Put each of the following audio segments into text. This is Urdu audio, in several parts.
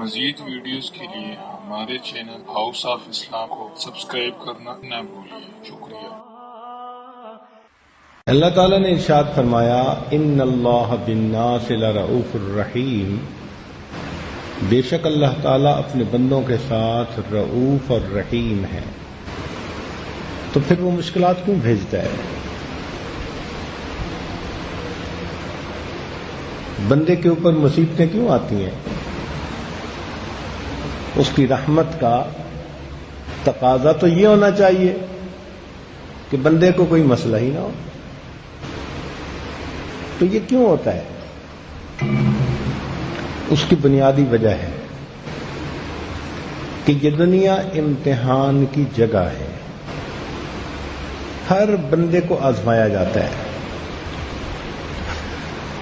مزید ویڈیوز کے لیے ہمارے چینل ہاؤس آف اسلام کو سبسکرائب کرنا نہ بھولیے۔ شکریہ۔ اللہ تعالیٰ نے ارشاد فرمایا ان اللہ بالناس لرؤوف الرحیم، بے شک اللہ تعالیٰ اپنے بندوں کے ساتھ رؤوف اور رحیم ہے۔ تو پھر وہ مشکلات کیوں بھیجتا ہے؟ بندے کے اوپر مصیبتیں کیوں آتی ہیں؟ اس کی رحمت کا تقاضا تو یہ ہونا چاہیے کہ بندے کو کوئی مسئلہ ہی نہ ہو۔ تو یہ کیوں ہوتا ہے؟ اس کی بنیادی وجہ ہے کہ یہ دنیا امتحان کی جگہ ہے، ہر بندے کو آزمایا جاتا ہے۔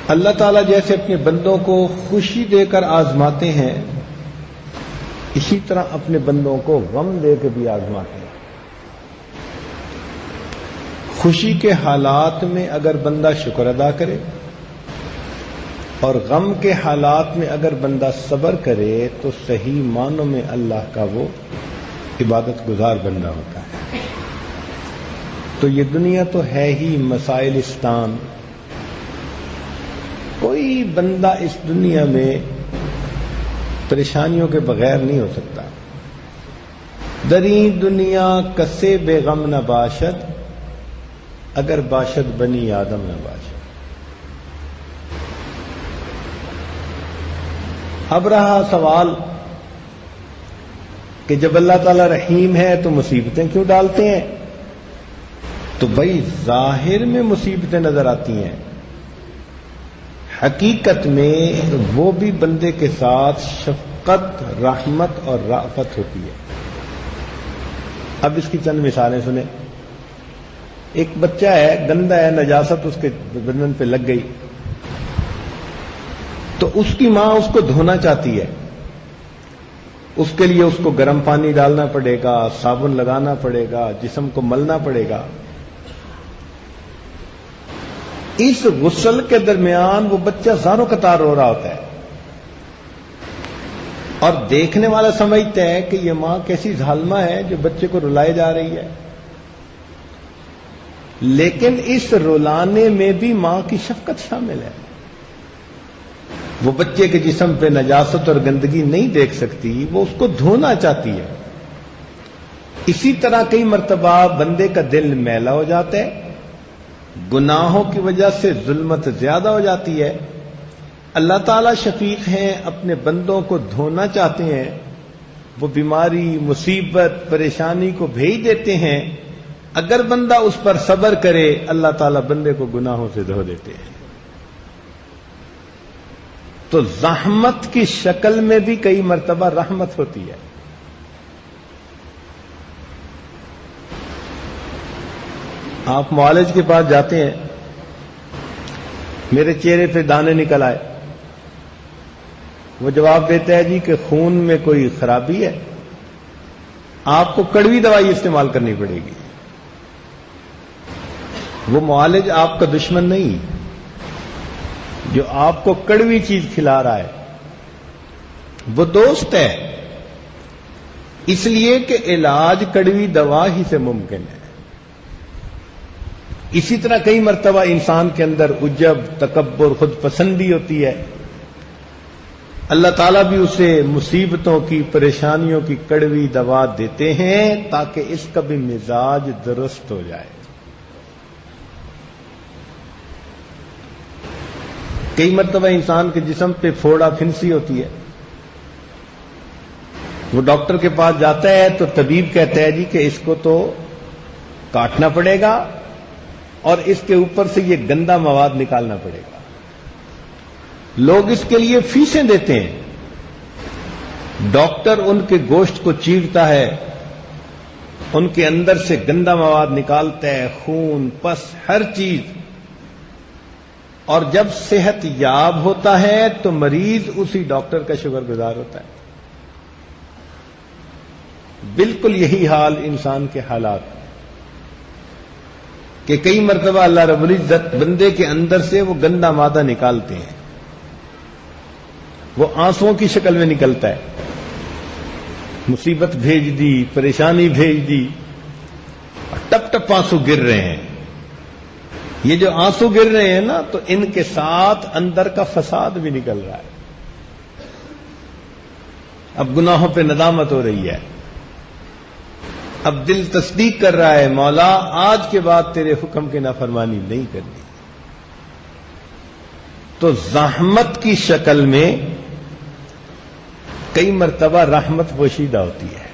اللہ تعالیٰ جیسے اپنے بندوں کو خوشی دے کر آزماتے ہیں، اسی طرح اپنے بندوں کو غم دے کے بھی آزماتے ہیں۔ خوشی کے حالات میں اگر بندہ شکر ادا کرے اور غم کے حالات میں اگر بندہ صبر کرے تو صحیح معنوں میں اللہ کا وہ عبادت گزار بندہ ہوتا ہے۔ تو یہ دنیا تو ہے ہی مسائلستان، کوئی بندہ اس دنیا میں پریشانیوں کے بغیر نہیں ہو سکتا۔ دری دنیا کسے بے غم نہ باشد، اگر باشد بنی آدم نہ باشد۔ اب رہا سوال کہ جب اللہ تعالی رحیم ہے تو مصیبتیں کیوں ڈالتے ہیں؟ تو بھائی ظاہر میں مصیبتیں نظر آتی ہیں، حقیقت میں وہ بھی بندے کے ساتھ شفقت، رحمت اور رأفت ہوتی ہے۔ اب اس کی چند مثالیں سنیں۔ ایک بچہ ہے، گندا ہے، نجاست اس کے بدن پہ لگ گئی، تو اس کی ماں اس کو دھونا چاہتی ہے۔ اس کے لیے اس کو گرم پانی ڈالنا پڑے گا، صابن لگانا پڑے گا، جسم کو ملنا پڑے گا۔ اس غسل کے درمیان وہ بچہ زاروں قطار رو رہا ہوتا ہے، اور دیکھنے والا سمجھتا ہے کہ یہ ماں کیسی ظالمہ ہے جو بچے کو رلائے جا رہی ہے، لیکن اس رلانے میں بھی ماں کی شفقت شامل ہے۔ وہ بچے کے جسم پہ نجاست اور گندگی نہیں دیکھ سکتی، وہ اس کو دھونا چاہتی ہے۔ اسی طرح کئی مرتبہ بندے کا دل میلا ہو جاتا ہے، گناہوں کی وجہ سے ظلمت زیادہ ہو جاتی ہے۔ اللہ تعالیٰ شفیق ہیں، اپنے بندوں کو دھونا چاہتے ہیں، وہ بیماری، مصیبت، پریشانی کو بھیج دیتے ہیں۔ اگر بندہ اس پر صبر کرے، اللہ تعالیٰ بندے کو گناہوں سے دھو دیتے ہیں۔ تو زحمت کی شکل میں بھی کئی مرتبہ رحمت ہوتی ہے۔ آپ معالج کے پاس جاتے ہیں، میرے چہرے پہ دانے نکل آئے، وہ جواب دیتا ہے جی کہ خون میں کوئی خرابی ہے، آپ کو کڑوی دوائی استعمال کرنی پڑے گی۔ وہ معالج آپ کا دشمن نہیں، جو آپ کو کڑوی چیز کھلا رہا ہے وہ دوست ہے، اس لیے کہ علاج کڑوی دوا ہی سے ممکن ہے۔ اسی طرح کئی مرتبہ انسان کے اندر عجب، تکبر، خود پسندی ہوتی ہے، اللہ تعالیٰ بھی اسے مصیبتوں کی، پریشانیوں کی کڑوی دوا دیتے ہیں تاکہ اس کا بھی مزاج درست ہو جائے۔ کئی مرتبہ انسان کے جسم پہ پھوڑا پھنسی ہوتی ہے، وہ ڈاکٹر کے پاس جاتا ہے تو طبیب کہتا ہے جی کہ اس کو تو کاٹنا پڑے گا اور اس کے اوپر سے یہ گندا مواد نکالنا پڑے گا۔ لوگ اس کے لیے فیسیں دیتے ہیں، ڈاکٹر ان کے گوشت کو چیرتا ہے، ان کے اندر سے گندا مواد نکالتا ہے، خون، پس، ہر چیز، اور جب صحت یاب ہوتا ہے تو مریض اسی ڈاکٹر کا شکر گزار ہوتا ہے۔ بالکل یہی حال انسان کے حالات کہ کئی مرتبہ اللہ رب العزت بندے کے اندر سے وہ گندا مادہ نکالتے ہیں، وہ آنسوؤں کی شکل میں نکلتا ہے. مصیبت بھیج دی، پریشانی بھیج دی، ٹپ ٹپ آنسو گر رہے ہیں. یہ جو آنسو گر رہے ہیں نا، تو ان کے ساتھ اندر کا فساد بھی نکل رہا ہے. اب گناہوں پہ ندامت ہو رہی ہے. اب دل تصدیق کر رہا ہے، مولا آج کے بعد تیرے حکم کی نافرمانی نہیں کرنی. تو زحمت کی شکل میں کئی مرتبہ رحمت پوشیدہ ہوتی ہے.